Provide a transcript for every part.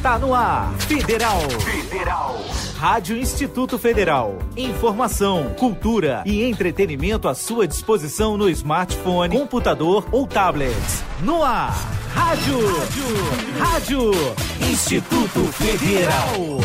Tá no ar, Federal. Rádio Instituto Federal. Informação, cultura e entretenimento à sua disposição no smartphone, computador ou tablet. No ar, Rádio Instituto Federal.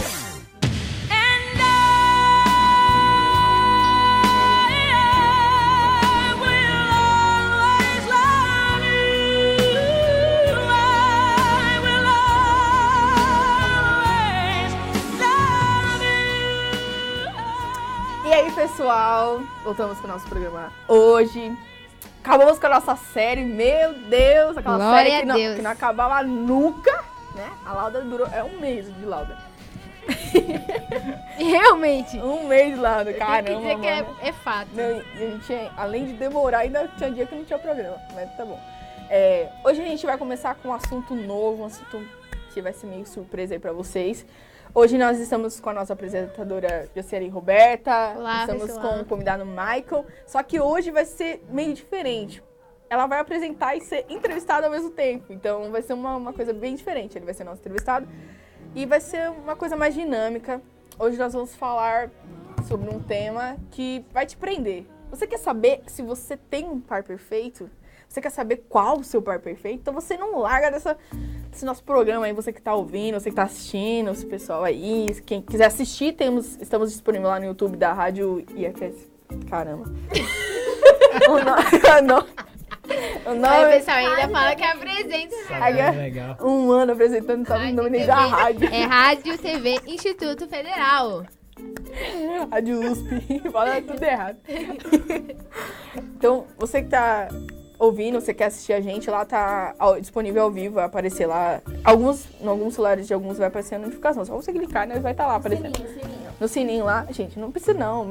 Pessoal, voltamos com o nosso programa hoje. Acabamos com a nossa série, meu Deus, aquela Glória série que não acabava nunca, né? A Lauda durou, um mês de Lauda. Realmente. Um mês de Lauda, caramba. Tem que dizer que é fato. Não, a gente, além de demorar, ainda tinha dia que não tinha programa, mas tá bom. Hoje a gente vai começar com um assunto novo, um assunto que vai ser meio surpresa aí pra vocês. Hoje nós estamos com a nossa apresentadora Josiane Roberta. Olá, estamos pessoal. com o convidado Michael. Só que hoje vai ser meio diferente. Ela vai apresentar e ser entrevistada ao mesmo tempo. Então vai ser uma coisa bem diferente. Ele vai ser nosso entrevistado. E vai ser uma coisa mais dinâmica. Hoje nós vamos falar sobre um tema que vai te prender. Você quer saber se você tem um par perfeito? Você quer saber qual o seu par perfeito? Então você não larga desse nosso programa aí, você que tá ouvindo, você que tá assistindo, esse pessoal aí. Quem quiser assistir, estamos disponíveis lá no YouTube da Rádio IFS. Caramba. O nome, Aí o pessoal ainda fala que apresenta. Legal. Um ano apresentando, não sabe o nome nem da rádio. É Rádio TV Instituto Federal. Rádio USP. Fala tudo errado. Então, você que tá ouvindo, você quer assistir a gente, lá tá disponível ao vivo, vai aparecer lá. Em alguns celulares de alguns vai aparecer a notificação. Só você clicar, né? Vai estar lá aparecendo. No sininho lá. Gente, não precisa não.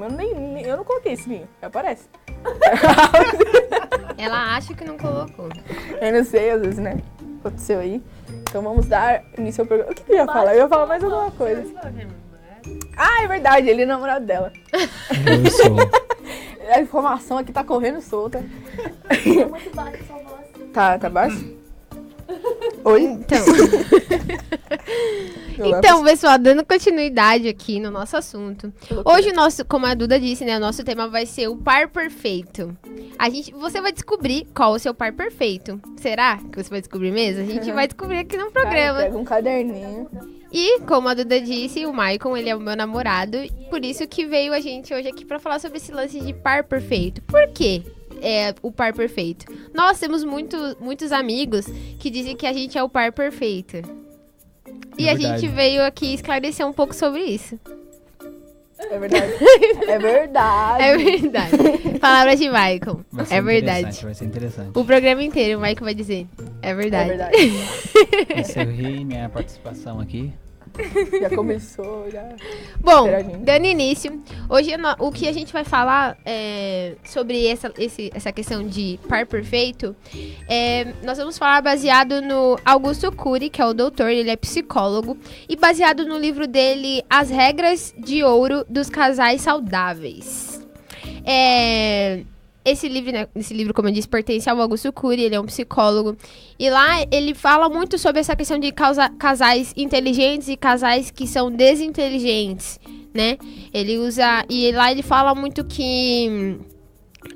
Eu não coloquei sininho. Aparece. Ela acha que não colocou. Eu não sei, às vezes, né? Aconteceu aí. Então vamos dar início ao programa. O que eu ia falar? Eu ia falar mais alguma coisa. Ah, é verdade. Ele é namorado dela. Eu sou. A informação aqui tá correndo solta. Tá muito baixo sua voz. Tá baixo? Oi? Então, pessoal, dando continuidade aqui no nosso assunto. Hoje, como a Duda disse, né, o nosso tema vai ser o par perfeito. Você vai descobrir qual o seu par perfeito. Será que você vai descobrir mesmo? A gente vai descobrir aqui no programa. Pega um caderninho. E, como a Duda disse, o Maicon, ele é o meu namorado. Por isso que veio a gente hoje aqui pra falar sobre esse lance de par perfeito. Por quê? O par perfeito. Nós temos muitos amigos que dizem que a gente é o par perfeito. E a gente veio aqui esclarecer um pouco sobre isso. É verdade. É verdade. É verdade. Palavras de Maicon. É verdade. Vai ser interessante. O programa inteiro o Maicon vai dizer. É verdade. É verdade. Encerrei minha participação aqui. Já começou, já. Bom, interagindo. dando início, hoje o que a gente vai falar sobre essa questão de par perfeito, nós vamos falar baseado no Augusto Cury, que é o doutor, ele é psicólogo, e baseado no livro dele, As Regras de Ouro dos Casais Saudáveis. Esse livro, como eu disse, pertence ao Augusto Cury, ele é um psicólogo. E lá ele fala muito sobre essa questão de casais inteligentes e casais que são desinteligentes, né? E lá ele fala muito que...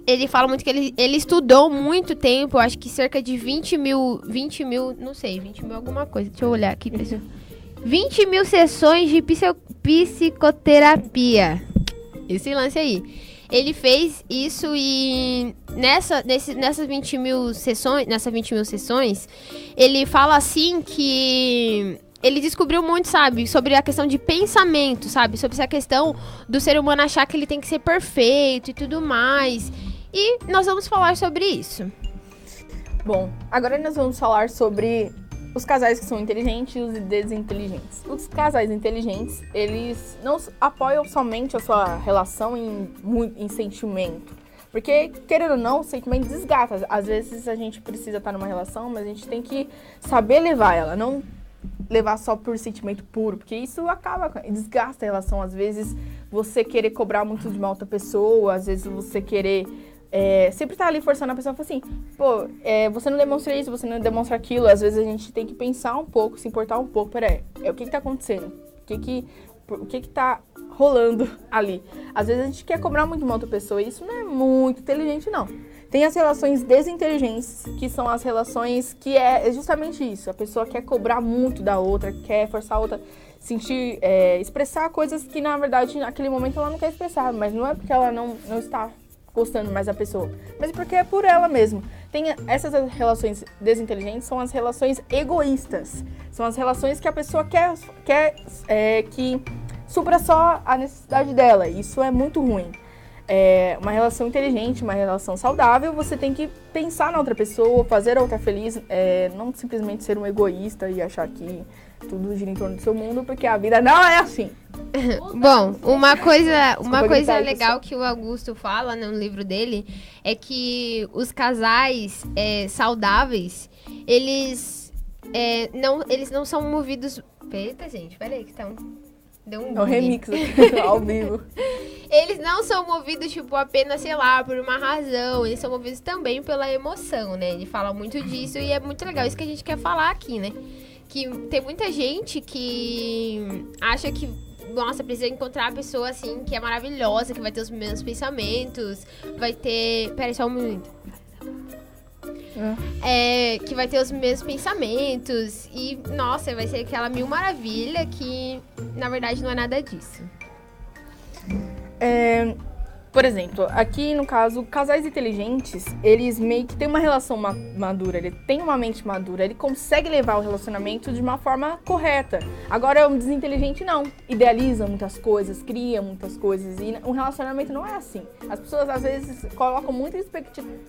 Ele estudou muito tempo, acho que cerca de 20 mil, não sei, 20 mil alguma coisa. Deixa eu olhar aqui, pessoal. 20 mil sessões de psicoterapia. Esse lance aí. Ele fez isso e nessas 20 mil sessões, ele fala assim que ele descobriu muito, sabe, sobre a questão de pensamento, sabe, sobre essa questão do ser humano achar que ele tem que ser perfeito e tudo mais. E nós vamos falar sobre isso. Bom, agora nós vamos falar sobre os casais que são inteligentes e os desinteligentes. Os casais inteligentes, eles não apoiam somente a sua relação em sentimento. Porque, querendo ou não, o sentimento desgasta. Às vezes a gente precisa estar numa relação, mas a gente tem que saber levar ela, não levar só por sentimento puro, porque isso desgasta a relação. Às vezes você querer cobrar muito de uma outra pessoa, às vezes você querer sempre tá ali forçando a pessoa, fala assim, pô, você não demonstra isso, você não demonstra aquilo. Às vezes a gente tem que pensar um pouco, se importar um pouco. Peraí, o que tá acontecendo? O que tá rolando ali? Às vezes a gente quer cobrar muito uma outra pessoa e isso não é muito inteligente, não. Tem as relações desinteligentes, que são as relações que é justamente isso. A pessoa quer cobrar muito da outra, quer forçar a outra sentir, expressar coisas que, na verdade, naquele momento ela não quer expressar. Mas não é porque ela não está gostando mais da pessoa, mas porque é por ela mesma. Essas relações desinteligentes são as relações egoístas. São as relações que a pessoa quer que supra só a necessidade dela. Isso é muito ruim. Uma relação inteligente, uma relação saudável, você tem que pensar na outra pessoa, fazer a outra feliz, não simplesmente ser um egoísta e achar que tudo gira em torno do seu mundo, porque a vida não é assim. Bom, uma coisa legal que o Augusto fala no livro dele é que os casais saudáveis, eles não são movidos... Eita, gente, peraí que tá deu um remix aqui, ao vivo. Eles não são movidos, tipo, apenas, sei lá, por uma razão. Eles são movidos também pela emoção, né? Ele fala muito disso e é muito legal. Isso que a gente quer falar aqui, né? Que tem muita gente que acha que, nossa, precisa encontrar a pessoa, assim, que é maravilhosa, que vai ter os mesmos pensamentos, vai ter... Pera aí, só um minuto. Que vai ter os mesmos pensamentos e, nossa, vai ser aquela mil maravilha que, na verdade, não é nada disso. Por exemplo, aqui no caso, casais inteligentes, eles meio que têm uma relação madura, ele tem uma mente madura, ele consegue levar o relacionamento de uma forma correta. Agora, um desinteligente não, idealiza muitas coisas, cria muitas coisas, e um relacionamento não é assim. As pessoas, às vezes, colocam muita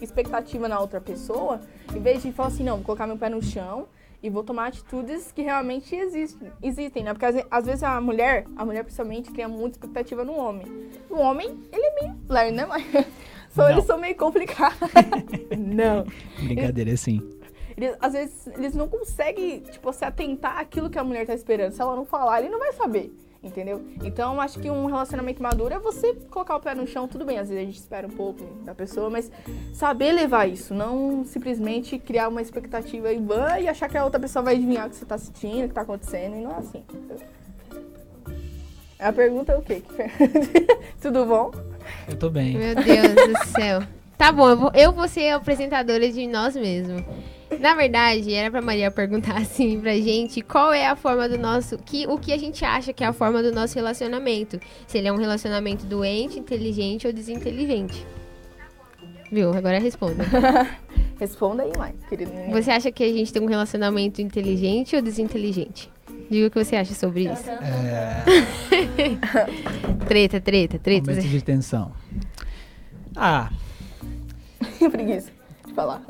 expectativa na outra pessoa, em vez de falar assim, não, vou colocar meu pé no chão e vou tomar atitudes que realmente existem, né? Porque às vezes a mulher principalmente cria muita expectativa no homem. O homem, ele é meio lerdo, né, mãe? Eles são meio complicados. Não. Brincadeira, sim. Às vezes, eles não conseguem, tipo, se atentar àquilo que a mulher tá esperando. Se ela não falar, ele não vai saber. Entendeu? Então, acho que um relacionamento maduro é você colocar o pé no chão, tudo bem, às vezes a gente espera um pouco da pessoa, mas saber levar isso, não simplesmente criar uma expectativa e achar que a outra pessoa vai adivinhar o que você tá sentindo, o que tá acontecendo, e não é assim. A pergunta é o quê? Tudo bom? Eu tô bem. Meu Deus do céu. Tá bom, eu vou ser a apresentadora de nós mesmos. Na verdade, era pra Maria perguntar assim pra gente qual é a forma do nosso... o que a gente acha que é a forma do nosso relacionamento. Se ele é um relacionamento doente, inteligente ou desinteligente. Viu? Agora responda. Responda aí, mãe, querido. Você acha que a gente tem um relacionamento inteligente ou desinteligente? Diga o que você acha sobre isso. Treta. Momento de tensão. Preguiça de falar.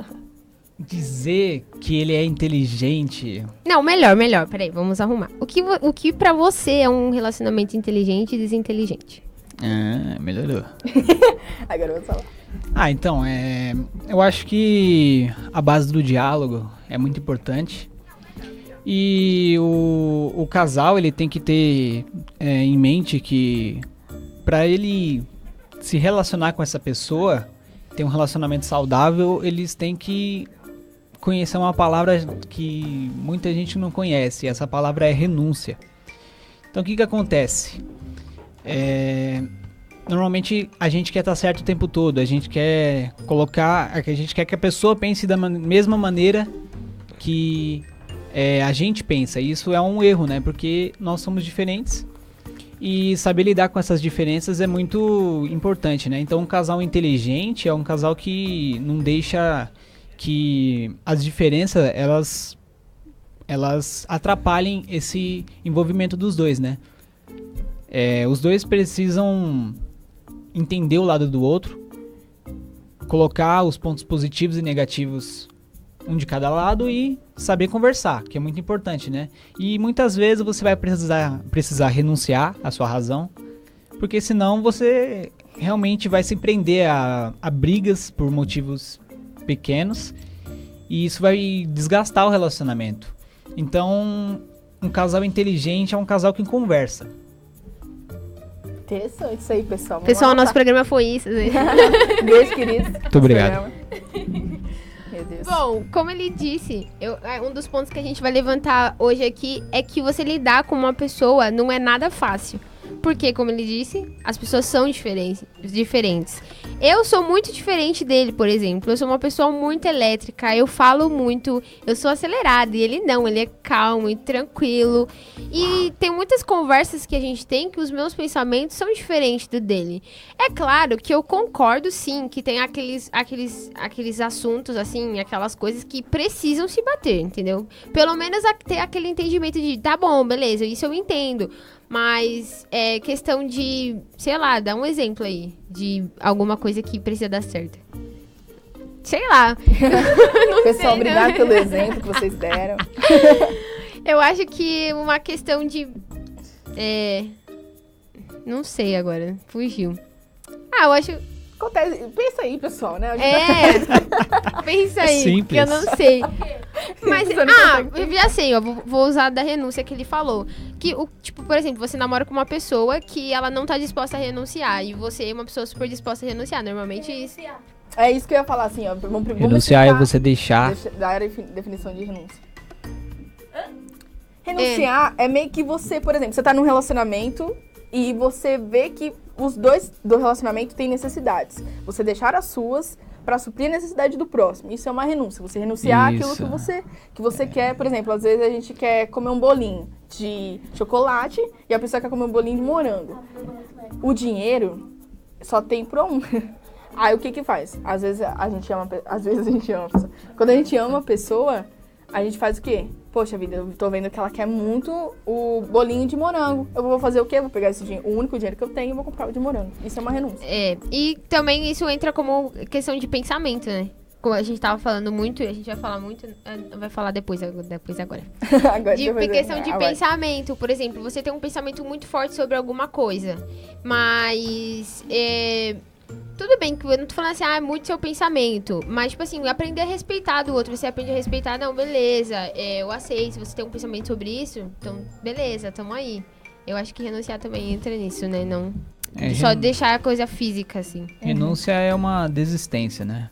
Dizer que ele é inteligente... Não, melhor. Peraí, vamos arrumar. O que pra você é um relacionamento inteligente e desinteligente? Melhorou. Agora eu vou falar. Então, eu acho que a base do diálogo é muito importante. E o casal, ele tem que ter em mente que pra ele se relacionar com essa pessoa, ter um relacionamento saudável, eles têm que conhecer uma palavra que muita gente não conhece. Essa palavra é renúncia. Então, o que acontece? Normalmente, a gente quer estar certo o tempo todo. A gente quer que a pessoa pense da mesma maneira que a gente pensa. E isso é um erro, né? Porque nós somos diferentes. E saber lidar com essas diferenças é muito importante, né? Então, um casal inteligente é um casal que não deixa que as diferenças, elas atrapalhem esse envolvimento dos dois, né? Os dois precisam entender o lado do outro, colocar os pontos positivos e negativos um de cada lado e saber conversar, que é muito importante, né? E muitas vezes você vai precisar renunciar à sua razão, porque senão você realmente vai se prender a brigas por motivos pequenos e isso vai desgastar o relacionamento. Então, um casal inteligente é um casal que conversa. Interessante isso aí, pessoal. Pessoal, nosso programa foi isso. Né? Beijo, queridos. Muito obrigado. Meu Deus. Bom, como ele disse, um dos pontos que a gente vai levantar hoje aqui é que você lidar com uma pessoa não é nada fácil. Porque, como ele disse, as pessoas são diferentes. Eu sou muito diferente dele, por exemplo. Eu sou uma pessoa muito elétrica, eu falo muito, eu sou acelerada. E ele não, ele é calmo e tranquilo. E tem muitas conversas que a gente tem que os meus pensamentos são diferentes do dele. É claro que eu concordo, sim, que tem aqueles assuntos, assim, aquelas coisas que precisam se bater, entendeu? Pelo menos ter aquele entendimento de, tá bom, beleza, isso eu entendo. Mas é questão de, sei lá, dá um exemplo aí de alguma coisa que precisa dar certo. Sei lá. Não Pessoal, sei, obrigado não. pelo exemplo que vocês deram. Eu acho que uma questão de... não sei agora, fugiu. Eu acho... Acontece, pensa aí, pessoal, né? Pensa aí, Simples. que eu não sei. Mas, Você não consegue. eu já sei, ó, vou usar da renúncia que ele falou. Que, tipo, por exemplo, você namora com uma pessoa que ela não tá disposta a renunciar. E você é uma pessoa super disposta a renunciar. Normalmente isso. É isso que eu ia falar, assim, ó. Vamos Renunciar é explicar você deixar. da definição de renúncia. Renunciar é meio que você, por exemplo, você tá num relacionamento e você vê que os dois do relacionamento têm necessidades. Você deixar as suas pra suprir a necessidade do próximo. Isso é uma renúncia. Você renunciar àquilo que você quer. Por exemplo, às vezes a gente quer comer um bolinho de chocolate e a pessoa quer comer um bolinho de morango. O dinheiro só tem pra um. Aí o que faz? Às vezes a gente ama a pessoa. Quando a gente ama a pessoa, a gente faz o quê? Poxa vida, eu tô vendo que ela quer muito o bolinho de morango. Eu vou fazer o quê? Eu vou pegar esse dinheiro, o único dinheiro que eu tenho, e vou comprar o de morango. Isso é uma renúncia. E também isso entra como questão de pensamento, né? Como a gente tava falando muito, e a gente vai falar muito, vai falar depois agora. Agora, De questão de pensamento, por exemplo, você tem um pensamento muito forte sobre alguma coisa, mas tudo bem que eu não tô falando assim, é muito seu pensamento, mas tipo assim, aprender a respeitar do outro, você aprende a respeitar, não, beleza, eu aceito, se você tem um pensamento sobre isso, então beleza, tamo aí. Eu acho que renunciar também entra nisso, né, não só deixar a coisa física, assim. Renúncia é uma desistência, né?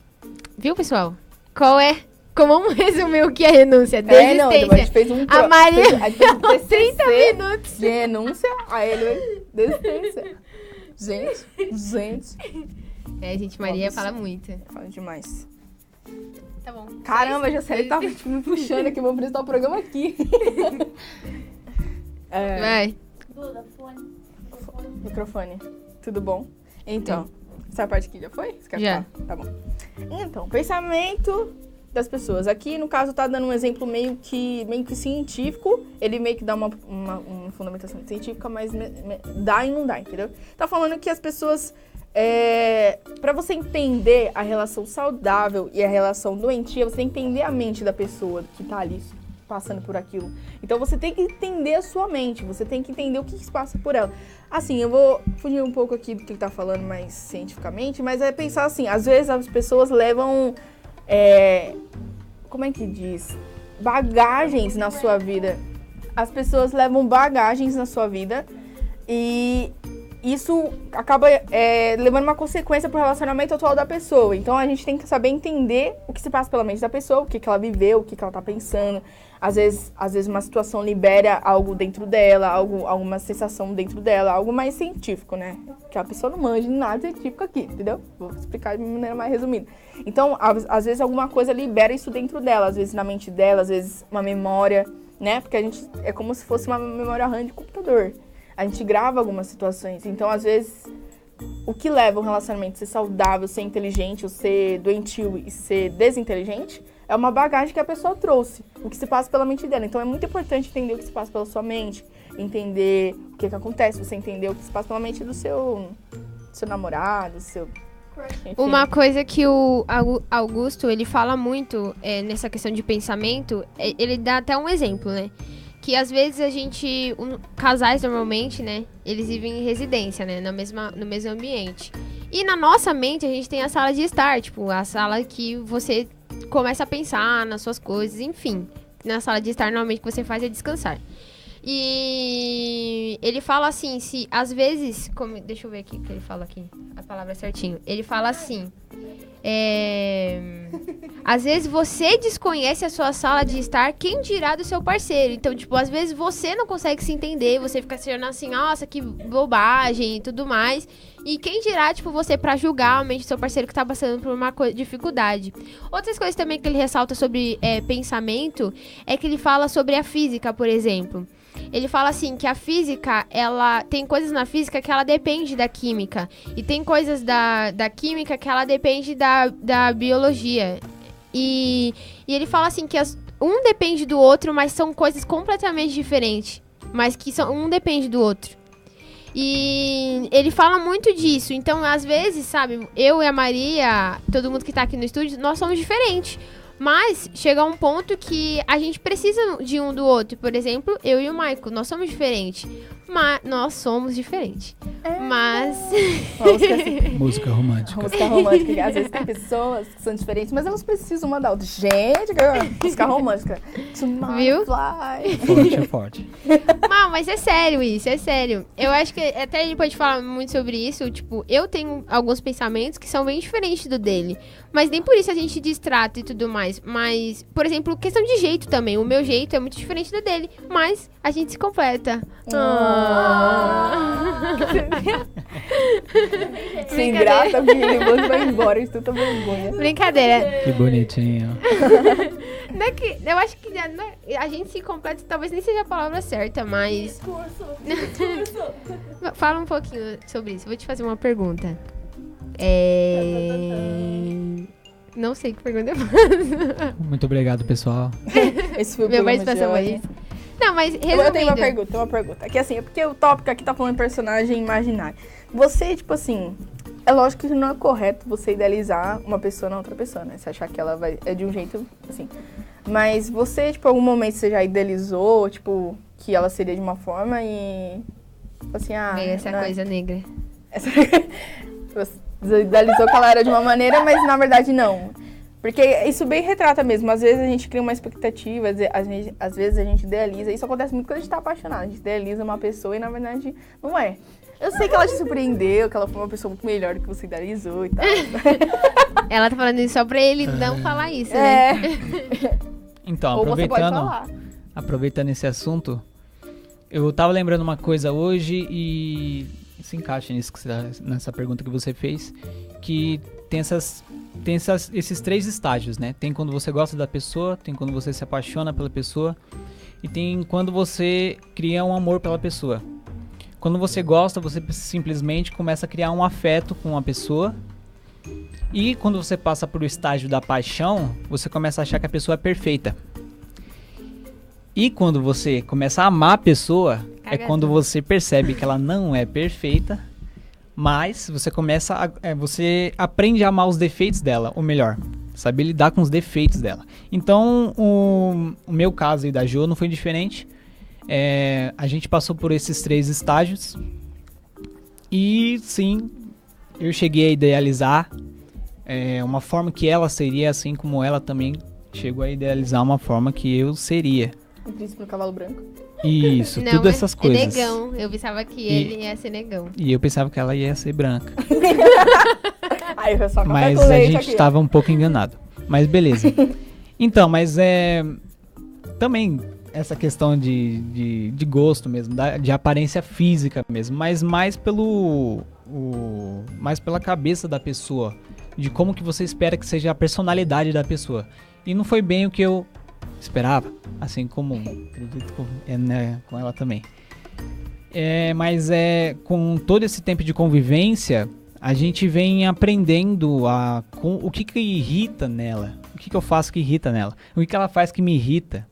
Viu, pessoal? Como vamos resumir o que é renúncia? Desistência. A gente fez A Maria... a gente fez um TCC 30 minutos. de renúncia, aí ele desistência. Gente. Gente, Maria fala muito. Fala demais. Tá bom. Caramba, a Jocely tá me puxando aqui, vou apresentar o programa aqui. Vai. Duda, fone. Microfone. Tudo bom? Então, essa parte aqui já foi? Você quer Já. falar? Tá bom. Então, pensamento das pessoas. Aqui, no caso, tá dando um exemplo meio que científico. Ele meio que dá uma fundamentação científica, mas dá e não dá, entendeu? Tá falando que as pessoas... pra você entender a relação saudável e a relação doentia, você tem que entender a mente da pessoa que tá ali passando por aquilo. Então você tem que entender a sua mente, você tem que entender o que se passa por ela. Assim, eu vou fugir um pouco aqui do que ele tá falando mais cientificamente, mas é pensar assim, às vezes as pessoas levam, como é que diz? Bagagens na sua vida. As pessoas levam bagagens na sua vida e isso acaba levando uma consequência pro relacionamento atual da pessoa. Então a gente tem que saber entender o que se passa pela mente da pessoa, o que ela viveu, o que ela tá pensando. Às vezes uma situação libera algo dentro dela, alguma sensação dentro dela, algo mais científico, né? Que a pessoa não manja de nada científico aqui, entendeu? Vou explicar de maneira mais resumida. Então, às vezes alguma coisa libera isso dentro dela, às vezes na mente dela, às vezes uma memória, né? Porque a gente é como se fosse uma memória RAM de computador. A gente grava algumas situações. Então, às vezes, o que leva um relacionamento a ser saudável, ser inteligente, ou ser doentio e ser desinteligente, é uma bagagem que a pessoa trouxe, o que se passa pela mente dela. Então, é muito importante entender o que se passa pela sua mente, entender o que acontece, você entender o que se passa pela mente do seu namorado, seu... Enfim. Uma coisa que o Augusto, ele fala muito nessa questão de pensamento, ele dá até um exemplo, né? Que às vezes casais normalmente, né, eles vivem em residência, né, no mesmo ambiente. E na nossa mente a gente tem a sala de estar, tipo, a sala que você começa a pensar nas suas coisas, enfim. Na sala de estar normalmente o que você faz é descansar. E ele fala assim, se às vezes... deixa eu ver aqui o que ele fala aqui. A palavra certinho. Ele fala assim... às vezes você desconhece a sua sala de estar, quem dirá do seu parceiro. Então, tipo, às vezes você não consegue se entender, você fica se achando assim, nossa, que bobagem e tudo mais. E quem dirá, tipo, você pra julgar a mente do seu parceiro que tá passando por uma dificuldade. Outras coisas também que ele ressalta sobre pensamento é que ele fala sobre a física, por exemplo. Ele fala assim, que a física, ela tem coisas na física que ela depende da química. E tem coisas da química que ela depende da biologia. E ele fala assim, que um depende do outro, mas são coisas completamente diferentes. Mas que um depende do outro. E ele fala muito disso. Então, às vezes, sabe, eu e a Maria, todo mundo que tá aqui no estúdio, nós somos diferentes. Mas chega um ponto que a gente precisa de um do outro. Por exemplo, eu e o Michael, nós somos diferentes. Mas nós somos diferentes. Mas... Música romântica. Música romântica. Que às vezes tem pessoas que são diferentes, mas elas precisam uma da outra. Gente, música romântica. Viu? Forte, é forte. Não, mas é sério isso, é sério. Eu acho que até a gente pode falar muito sobre isso. Tipo, eu tenho alguns pensamentos que são bem diferentes do dele. Mas nem por isso a gente distrata e tudo mais. Mas, por exemplo, questão de jeito também. O meu jeito é muito diferente do dele. Mas a gente se completa. Sem graça, ele vai embora. Isso tudo vergonha. Brincadeira. Que bonitinho. Não é que, eu acho que a gente se completa, talvez nem seja a palavra certa, mas... Fala um pouquinho sobre isso. Vou te fazer uma pergunta. Não sei que pergunta eu faço. Muito obrigado, pessoal. Esse foi o Meu programa mais de hoje. aí. Não, mas resumindo... Eu tenho uma pergunta. Que assim, é porque o tópico aqui tá falando de personagem imaginário. Você, tipo assim... É lógico que não é correto você idealizar uma pessoa na outra pessoa, né? Você achar que ela é de um jeito, assim. Mas você, tipo, em algum momento você já idealizou, tipo, que ela seria de uma forma e... Assim, Meio essa coisa negra. Você idealizou que ela era de uma maneira, mas na verdade não. Porque isso bem retrata mesmo. Às vezes a gente cria uma expectativa, às vezes a gente idealiza. Isso acontece muito quando a gente tá apaixonado. A gente idealiza uma pessoa e na verdade não é. Eu sei que ela te surpreendeu, que ela foi uma pessoa muito melhor do que você idealizou e tal. Ela tá falando isso só pra ele não falar isso, né? Então, Ou você pode falar. aproveitando esse assunto, eu tava lembrando uma coisa hoje e se encaixa nessa pergunta que você fez, que tem esses 3 estágios, né? Tem quando você gosta da pessoa, tem quando você se apaixona pela pessoa e tem quando você cria um amor pela pessoa. Quando você gosta, você simplesmente começa a criar um afeto com a pessoa. E quando você passa por o estágio da paixão, você começa a achar que a pessoa é perfeita. E quando você começa a amar a pessoa, é quando você percebe que ela não é perfeita, mas você você aprende a amar os defeitos dela, ou melhor, saber lidar com os defeitos dela. Então, o meu caso e da Jo não foi diferente. A gente passou por esses 3 estágios e sim, eu cheguei a idealizar uma forma que ela seria, assim como ela também chegou a idealizar uma forma que eu seria. O príncipe no cavalo branco. Isso, não, tudo essas coisas. É negão, eu pensava que ele ia ser negão. E eu pensava que ela ia ser branca. Aí eu só mas a gente estava um pouco enganado. Mas beleza. Então, mas também essa questão de gosto mesmo, de aparência física mesmo, mas mais pela cabeça da pessoa, de como que você espera que seja a personalidade da pessoa. E não foi bem o que eu esperava, assim como acredito com ela também. Mas com todo esse tempo de convivência, a gente vem aprendendo com o que irrita nela, o que eu faço que irrita nela, o que ela faz que me irrita.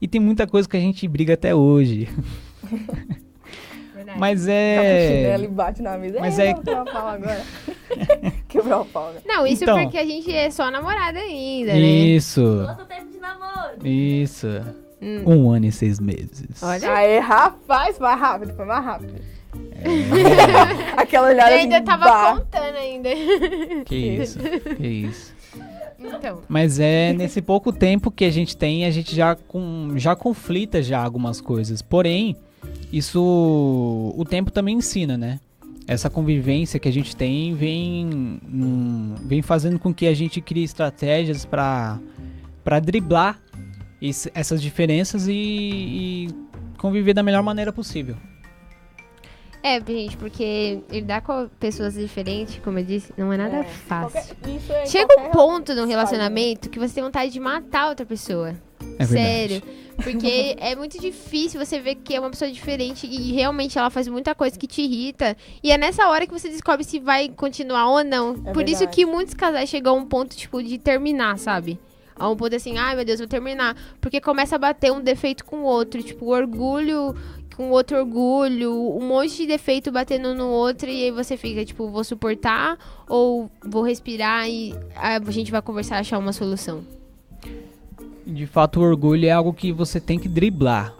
E tem muita coisa que a gente briga até hoje. Verdade. Tá Mas ele bate na mesa. Mas quebrar o pau agora. Quebrar o pau, né? Não, isso Então, porque a gente é só namorada ainda, né? Isso. Quanto tempo de namoro? Isso. 1 ano e 6 meses. Olha. Aí, rapaz, vai rápido, foi mais rápido. Aquela olhada Eu ainda assim, tava bah. contando ainda. Que isso. Então, Mas é nesse pouco tempo que a gente tem, a gente já conflita já algumas coisas. Porém, isso o tempo também ensina, né? Essa convivência que a gente tem vem fazendo com que a gente crie estratégias para driblar essas diferenças e conviver da melhor maneira possível. gente, porque lidar com pessoas diferentes, como eu disse, não é nada fácil. Isso é Chega um ponto no relacionamento que você tem vontade de matar outra pessoa. É verdade. Sério. Porque é muito difícil você ver que é uma pessoa diferente e realmente ela faz muita coisa que te irrita. E é nessa hora que você descobre se vai continuar ou não. Por isso que muitos casais chegam a um ponto, tipo, de terminar, sabe? A um ponto assim, ai meu Deus, vou terminar. Porque começa a bater um defeito com o outro. Tipo, orgulho com outro orgulho, um monte de defeito batendo no outro. E aí você fica, tipo, vou suportar ou vou respirar e a gente vai conversar e achar uma solução. De fato, o orgulho é algo que você tem que driblar.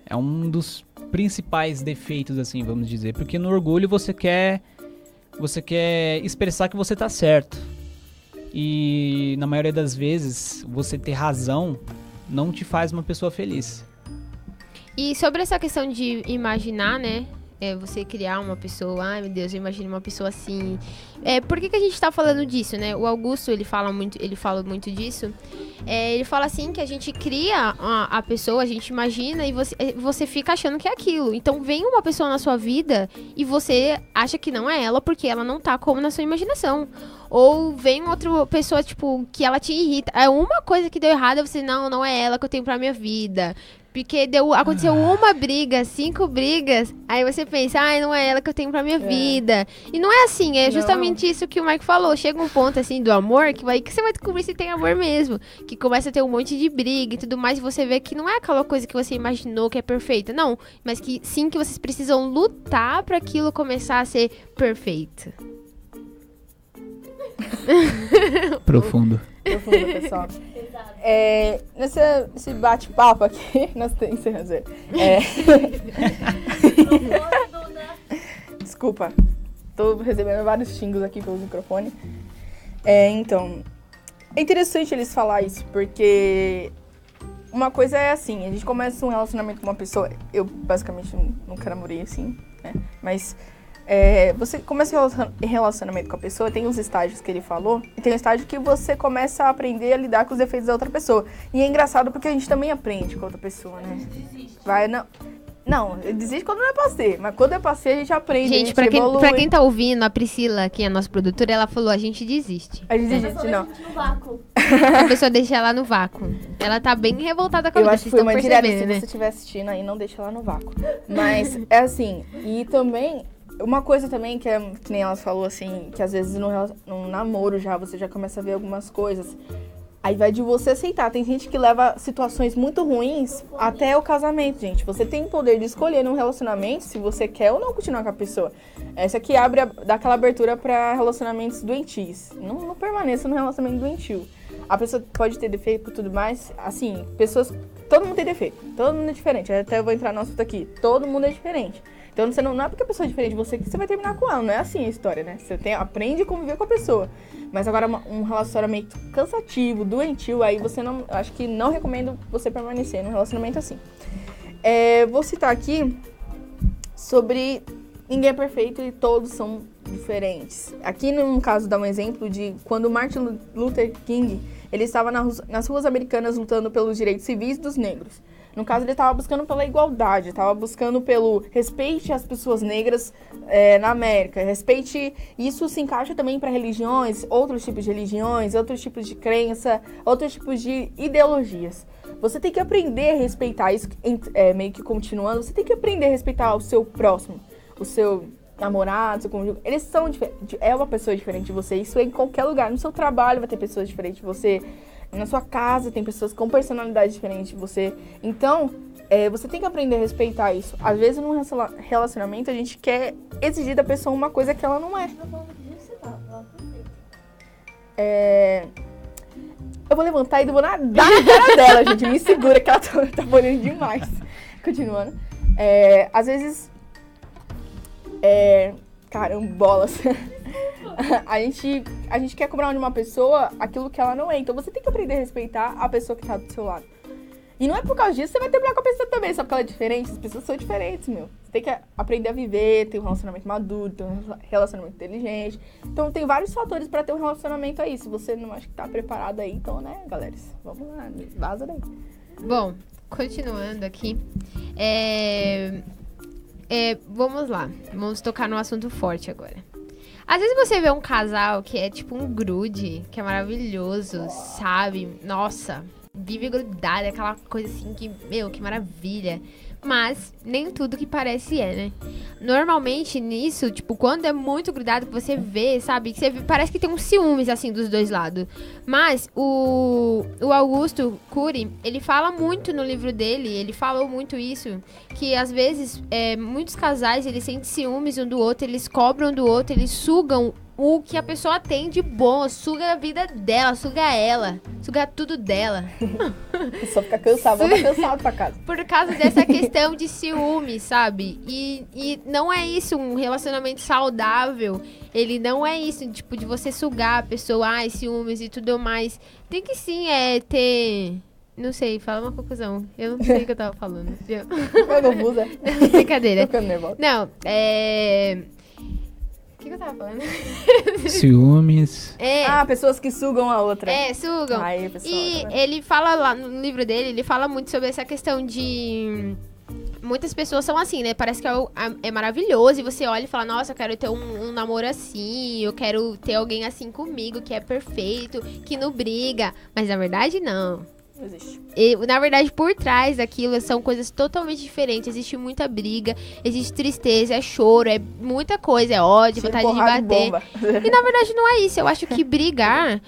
É um dos principais defeitos, assim, vamos dizer. Porque no orgulho você quer expressar que você tá certo. E na maioria das vezes, você ter razão não te faz uma pessoa feliz. E sobre essa questão de imaginar, né? Você criar uma pessoa, ai meu Deus, eu imagino uma pessoa assim. Por que a gente tá falando disso, né? O Augusto, ele fala muito disso. Ele fala assim que a gente cria a pessoa, a gente imagina e você fica achando que é aquilo. Então vem uma pessoa na sua vida e você acha que não é ela porque ela não tá como na sua imaginação. Ou vem outra pessoa, tipo, que ela te irrita. É uma coisa que deu errado, você, não é ela que eu tenho pra minha vida. Porque aconteceu uma briga, 5 brigas, aí você pensa, não é ela que eu tenho pra minha vida. E não é assim, é justamente isso que o Mike falou. Chega um ponto, assim, do amor, que você vai descobrir se tem amor mesmo. Que começa a ter um monte de briga e tudo mais, e você vê que não é aquela coisa que você imaginou que é perfeita, não. Mas que sim, que vocês precisam lutar pra aquilo começar a ser perfeito. Profundo. Profundo, pessoal. Nesse bate-papo aqui, nós temos que fazer. Desculpa, tô recebendo vários xingos aqui pelo microfone. Então, é interessante eles falar isso, porque uma coisa é assim, a gente começa um relacionamento com uma pessoa, eu basicamente nunca namorei assim, né? Mas você começa um relacionamento com a pessoa, tem os estágios que ele falou, e tem um estágio que você começa a aprender a lidar com os defeitos da outra pessoa. E é engraçado porque a gente também aprende com a outra pessoa, né? Não, desiste quando não é pra ser, mas quando é pra ser a gente aprende. Gente, pra quem tá ouvindo, a Priscila, que é a nossa produtora, ela falou, a gente desiste. A gente desiste, não. A pessoa deixa ela no vácuo. Ela tá bem revoltada com a vida, vocês estão percebendo, né? Se você né? estiver assistindo aí, não deixa ela no vácuo. Mas é assim, e também... Uma coisa também que nem ela falou, assim, que às vezes no namoro você já começa a ver algumas coisas. Aí vai de você aceitar. Tem gente que leva situações muito ruins até o casamento, gente. Você tem o poder de escolher num relacionamento se você quer ou não continuar com a pessoa. Essa aqui dá aquela abertura pra relacionamentos doentios. Não permaneça no relacionamento doentio. A pessoa pode ter defeito e tudo mais. Assim, todo mundo tem defeito. Todo mundo é diferente. Até eu vou entrar no assunto aqui. Todo mundo é diferente. Então, não é porque a pessoa é diferente de você que você vai terminar com ela. Não é assim a história, né? Você aprende a conviver com a pessoa. Mas agora, um relacionamento cansativo, doentio, aí acho que não recomendo você permanecer num relacionamento assim. Vou citar aqui sobre ninguém é perfeito e todos são diferentes. Aqui, no caso, dá um exemplo de quando Martin Luther King, ele estava nas ruas americanas lutando pelos direitos civis dos negros. No caso, ele estava buscando pela igualdade, estava buscando pelo respeite às pessoas negras na América. Respeite, isso se encaixa também para religiões, outros tipos de religiões, outros tipos de crença, outros tipos de ideologias. Você tem que aprender a respeitar isso, meio que continuando, você tem que aprender a respeitar o seu próximo, o seu namorado, seu cônjuge. Eles são diferentes, é uma pessoa diferente de você, isso é em qualquer lugar. No seu trabalho vai ter pessoas diferentes de você. Na sua casa tem pessoas com personalidade diferente de você. Então, você tem que aprender a respeitar isso. Às vezes, num relacionamento, a gente quer exigir da pessoa uma coisa que ela não é. Eu vou levantar e vou nadar na cara dela, gente. Me segura que ela tá bolhando demais. Continuando. Às vezes... carambolas. A gente quer cobrar de uma pessoa aquilo que ela não é. Então você tem que aprender a respeitar a pessoa que tá do seu lado. E não é por causa disso que você vai terminar com a pessoa também, só porque ela é diferente. As pessoas são diferentes, meu. Você tem que aprender a viver, ter um relacionamento maduro, ter um relacionamento inteligente. Então tem vários fatores pra ter um relacionamento aí. Se você não acha que tá preparado aí, então, né, galera? Vamos lá, vaza daí. Bom, continuando aqui. Vamos lá. Vamos tocar no assunto forte agora. Às vezes você vê um casal que é tipo um grude, que é maravilhoso, sabe? Nossa, vive grudado, é aquela coisa assim que, meu, que maravilha. Mas nem tudo que parece é, né? Normalmente nisso, tipo, quando é muito grudado que você vê, sabe? Que parece que tem um ciúmes, assim, dos dois lados. Mas o Augusto Cury, ele fala muito no livro dele, ele falou muito isso, que às vezes muitos casais, eles sentem ciúmes um do outro, eles cobram do outro, eles sugam o que a pessoa tem de bom, suga a vida dela, suga ela, suga tudo dela. A pessoa fica cansada, volta cansado pra casa. Por causa dessa questão de ciúme, sabe? E não é isso, um relacionamento saudável, ele não é isso, tipo, de você sugar a pessoa, ciúmes e tudo mais. Tem que sim, ter... Não sei, fala uma conclusão. Eu não sei o que eu tava falando. Eu confusa. Brincadeira. Tô ficando nervosa. Não, O que eu tava falando? Ciúmes. Pessoas que sugam a outra. Sugam. Aí, pessoal, E tá vendo? ele fala lá no livro dele, ele fala muito sobre essa questão de... Muitas pessoas são assim, né? Parece que é maravilhoso. E você olha e fala, nossa, eu quero ter um namoro assim. Eu quero ter alguém assim comigo, que é perfeito, que não briga. Mas na verdade, não. Não existe. Na verdade, por trás daquilo são coisas totalmente diferentes. Existe muita briga, existe tristeza, é choro, é muita coisa, é ódio, Tiro, vontade de porrada e bater. bomba. E na verdade não é isso. Eu acho que brigar,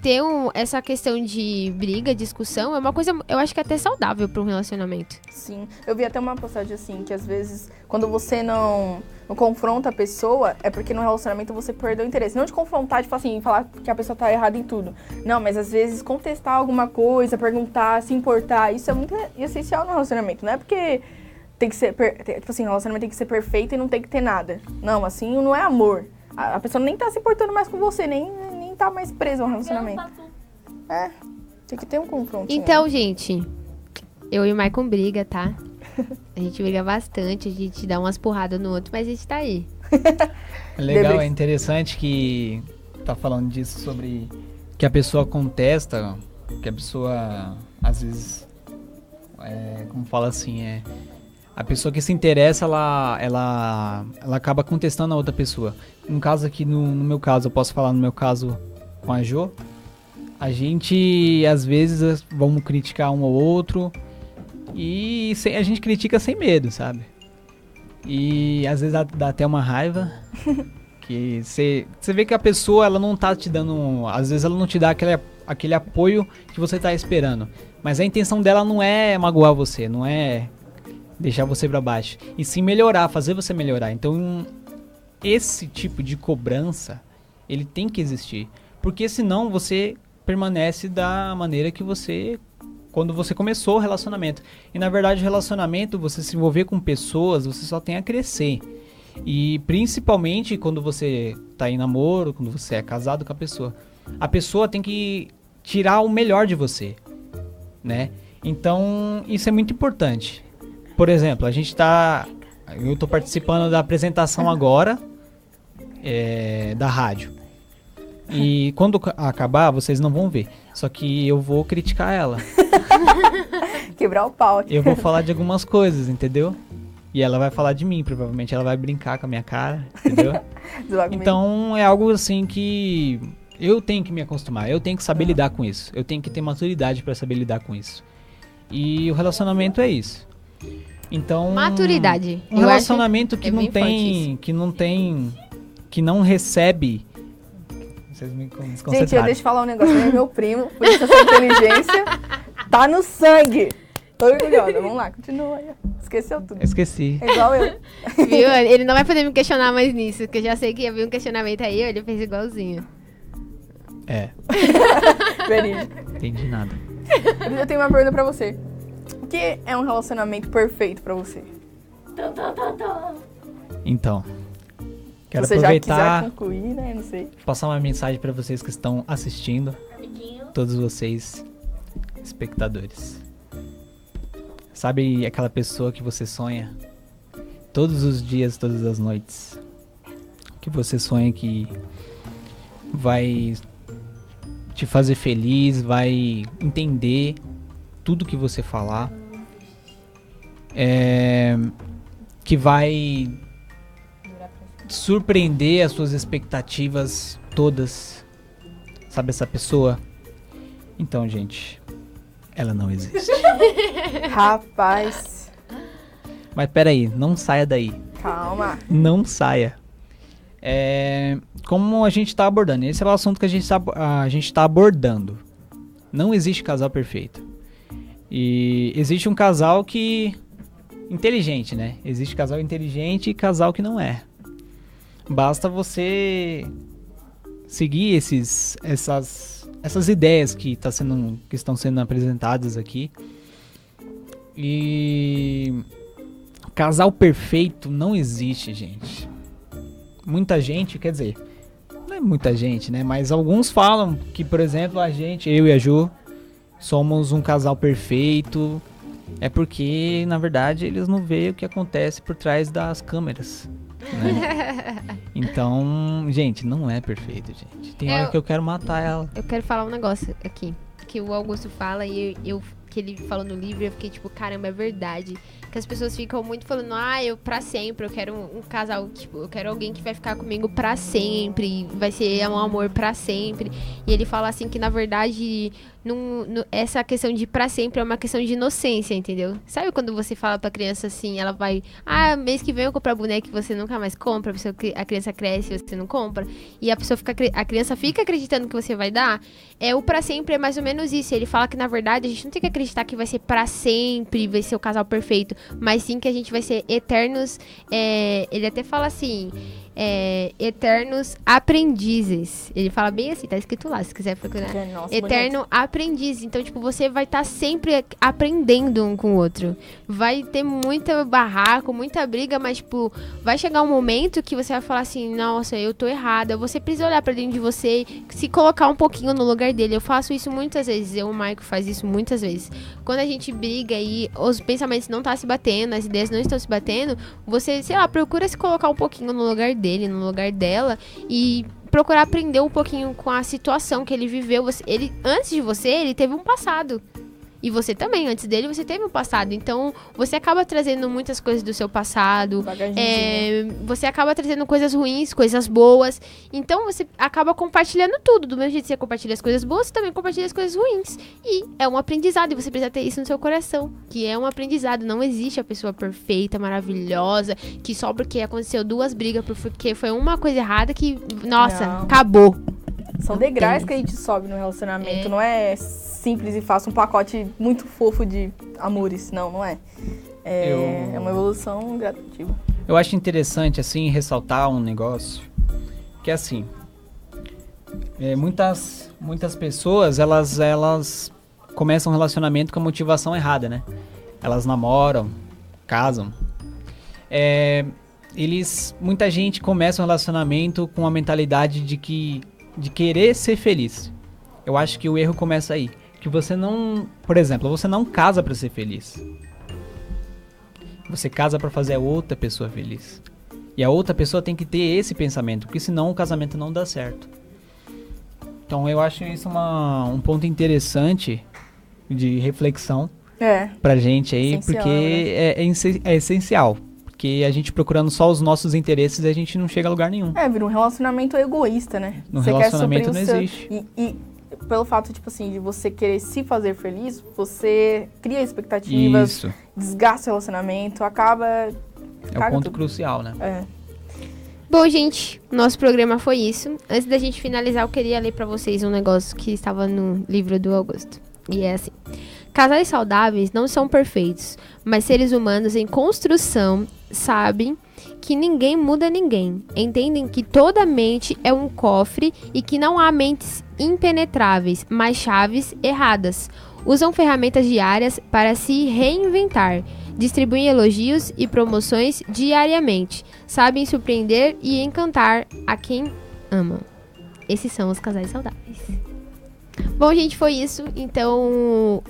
ter essa questão de briga, discussão, é uma coisa, eu acho que é até saudável para um relacionamento. Sim, eu vi até uma postagem assim, que às vezes, quando você não confronta a pessoa, é porque no relacionamento você perdeu o interesse. Não de confrontar, de falar que a pessoa tá errada em tudo. Não, mas às vezes contestar alguma coisa, perguntar, se importar, isso é muito essencial no relacionamento. Não é porque tem que ser, tipo assim, o relacionamento tem que ser perfeito e não tem que ter nada. Não, assim, não é amor. A pessoa nem tá se importando mais com você, nem tá mais presa ao relacionamento. Tem que ter um confronto. Então, gente, eu e o Maicon briga, tá? A gente briga bastante, a gente dá umas porradas no outro, mas a gente tá aí. É legal, é interessante que tá falando disso sobre que a pessoa contesta, que a pessoa, às vezes, como fala assim, a pessoa que se interessa, ela acaba contestando a outra pessoa. Um caso aqui, no meu caso, eu posso falar no meu caso com a Jo, a gente, às vezes, vamos criticar um ou outro, e a gente critica sem medo, sabe? E às vezes dá até uma raiva, que você vê que a pessoa, ela não tá te dando, às vezes ela não te dá aquele apoio que você tá esperando. Mas a intenção dela não é magoar você, não é deixar você pra baixo, e sim melhorar, fazer você melhorar. Então, esse tipo de cobrança, ele tem que existir, porque senão você permanece da maneira que você, quando você começou o relacionamento. E na verdade o relacionamento, você se envolver com pessoas, você só tem a crescer. E principalmente quando você tá em namoro, quando você é casado com a pessoa tem que tirar o melhor de você, né? Então isso é muito importante. Por exemplo, eu tô participando da apresentação agora da rádio. E quando acabar, vocês não vão ver. Só que eu vou criticar ela. Quebrar o pau aqui. Eu vou falar de algumas coisas, entendeu? E ela vai falar de mim, provavelmente. Ela vai brincar com a minha cara, entendeu? Então é algo assim que eu tenho que me acostumar. Eu tenho que saber lidar com isso. Eu tenho que ter maturidade pra saber lidar com isso. E o relacionamento é isso. Então, maturidade. Um relacionamento que não recebe. Vocês me desconcentraram. Gente, deixa eu falar um negócio. Ele é meu primo, por isso essa inteligência tá no sangue. Tô orgulhosa. Vamos lá, continua aí. Esqueceu tudo. Esqueci. É igual eu. Viu? Ele não vai poder me questionar mais nisso, porque eu já sei que ia vir um questionamento aí, ele fez igualzinho. Verídico. Entendi nada. Eu tenho uma pergunta pra você. O que é um relacionamento perfeito pra você? Então, Quero Se você já aproveitar, quiser concluir, né? Não sei. passar uma mensagem para vocês que estão assistindo, Amiguinho. todos vocês, espectadores. Sabe aquela pessoa que você sonha todos os dias, todas as noites? Que você sonha que vai te fazer feliz, vai entender tudo que você falar, que vai surpreender as suas expectativas todas. Sabe essa pessoa? Então, gente, ela não existe. Rapaz, Mas peraí, não saia daí. calma. Não saia. Como a gente tá abordando? Esse é o assunto que a gente tá abordando. Não existe casal perfeito. E existe um casal que... inteligente, né? Existe casal inteligente e casal que não é. Basta você seguir essas ideias que estão sendo apresentadas aqui. E... casal perfeito não existe, gente. Muita gente, quer dizer, não é muita gente, né? Mas alguns falam que, por exemplo, eu e a Ju, somos um casal perfeito. É porque, na verdade, eles não veem o que acontece por trás das câmeras, né? Então, gente, não é perfeito, gente. Tem hora que eu quero matar ela. Eu quero falar um negócio aqui, que o Augusto fala e que ele falou no livro, eu fiquei tipo, caramba, é verdade. Que as pessoas ficam muito falando, eu pra sempre, eu quero um casal, tipo, eu quero alguém que vai ficar comigo pra sempre, vai ser um amor pra sempre. E ele fala assim que, na verdade, essa questão de pra sempre é uma questão de inocência, entendeu? Sabe quando você fala pra criança assim, ela vai, mês que vem eu comprar boneco e você nunca mais compra, a criança cresce e você não compra, e a criança fica acreditando que você vai dar? O pra sempre é mais ou menos isso. Ele fala que, na verdade, a gente não tem que acreditar que vai ser pra sempre, vai ser o casal perfeito, mas sim que a gente vai ser eternos, ele até fala assim, eternos aprendizes. Ele fala bem assim, tá escrito lá, se quiser procurar. Nossa, Eterno aprendiz. Então, tipo, você vai estar sempre aprendendo um com o outro. Vai ter muita barraco, muita briga, mas, tipo, vai chegar um momento que você vai falar assim, nossa, eu tô errada. Você precisa olhar pra dentro de você, se colocar um pouquinho no lugar dele. Eu faço isso muitas vezes, o Marco faz isso muitas vezes. Quando a gente briga e os pensamentos não estão se batendo, as ideias não estão se batendo, você, sei lá, procura se colocar um pouquinho no lugar dele, no lugar dela, e procurar aprender um pouquinho com a situação que ele viveu. Ele, antes de você, ele teve um passado. E você também, antes dele, você teve um passado. Então, você acaba trazendo muitas coisas do seu passado. Você acaba trazendo coisas ruins, coisas boas. Então, você acaba compartilhando tudo. Do mesmo jeito que você compartilha as coisas boas, você também compartilha as coisas ruins. E é um aprendizado. E você precisa ter isso no seu coração. Que é um aprendizado. Não existe a pessoa perfeita, maravilhosa, que só porque aconteceu 2 brigas, porque foi uma coisa errada que, nossa, Não. Acabou. São degraus que a gente sobe no relacionamento. Não é simples e fácil, um pacote muito fofo de amores. Não é. É uma evolução gradativa. Eu acho interessante, assim, ressaltar um negócio, que é assim, muitas pessoas, elas começam um relacionamento com a motivação errada, né? Elas namoram, casam. Muita gente começa um relacionamento com a mentalidade de querer ser feliz. Eu acho que o erro começa aí. Que você não... Por exemplo, você não casa pra ser feliz. Você casa pra fazer a outra pessoa feliz. E a outra pessoa tem que ter esse pensamento, porque senão o casamento não dá certo. Então eu acho isso um ponto interessante de reflexão pra gente aí, essencial, porque é essencial. Porque a gente procurando só os nossos interesses, a gente não chega a lugar nenhum. Vira um relacionamento egoísta, né? No você relacionamento quer não suprir existe. E pelo fato, tipo assim, de você querer se fazer feliz, você cria expectativas, Isso. desgasta o relacionamento, acaba... É o caga ponto tudo. crucial, né? Bom, gente, nosso programa foi isso. Antes da gente finalizar, eu queria ler pra vocês um negócio que estava no livro do Augusto. E é assim: casais saudáveis não são perfeitos, mas seres humanos em construção sabem que ninguém muda ninguém. Entendem que toda mente é um cofre e que não há mentes impenetráveis, mas chaves erradas. Usam ferramentas diárias para se reinventar. Distribuem elogios e promoções diariamente. Sabem surpreender e encantar a quem amam. Esses são os casais saudáveis. Bom, gente, foi isso. Então,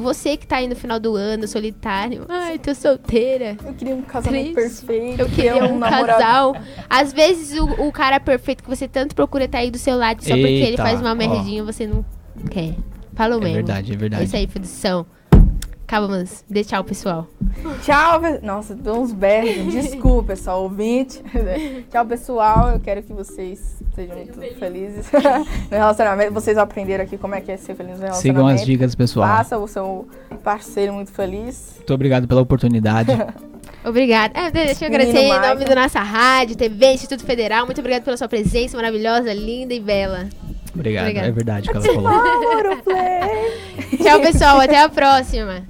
você que tá aí no final do ano, solitário. Ai, tô solteira. Eu queria um casamento Triste. perfeito. Eu queria um namorado. casal. Às vezes, o cara perfeito que você tanto procura tá aí do seu lado só porque ele Eita, faz uma ó. merdinha, você não quer. Falou mesmo. É verdade. É isso aí, produção. Acabamos. Dê tchau, pessoal. Tchau, nossa, dou uns berros. Desculpa, pessoal, ouvinte. Tchau, pessoal. Eu quero que vocês sejam muito felizes no relacionamento. Vocês aprenderam aqui como é que é ser feliz no relacionamento. Sigam as dicas, pessoal. Faça o seu parceiro muito feliz. Muito obrigado pela oportunidade. Obrigada. Deixa eu agradecer em nome da nossa rádio, TV, Instituto Federal. Muito obrigada pela sua presença maravilhosa, linda e bela. Obrigado. Obrigada. É verdade o que ela falou. Play. Tchau, pessoal. Até a próxima.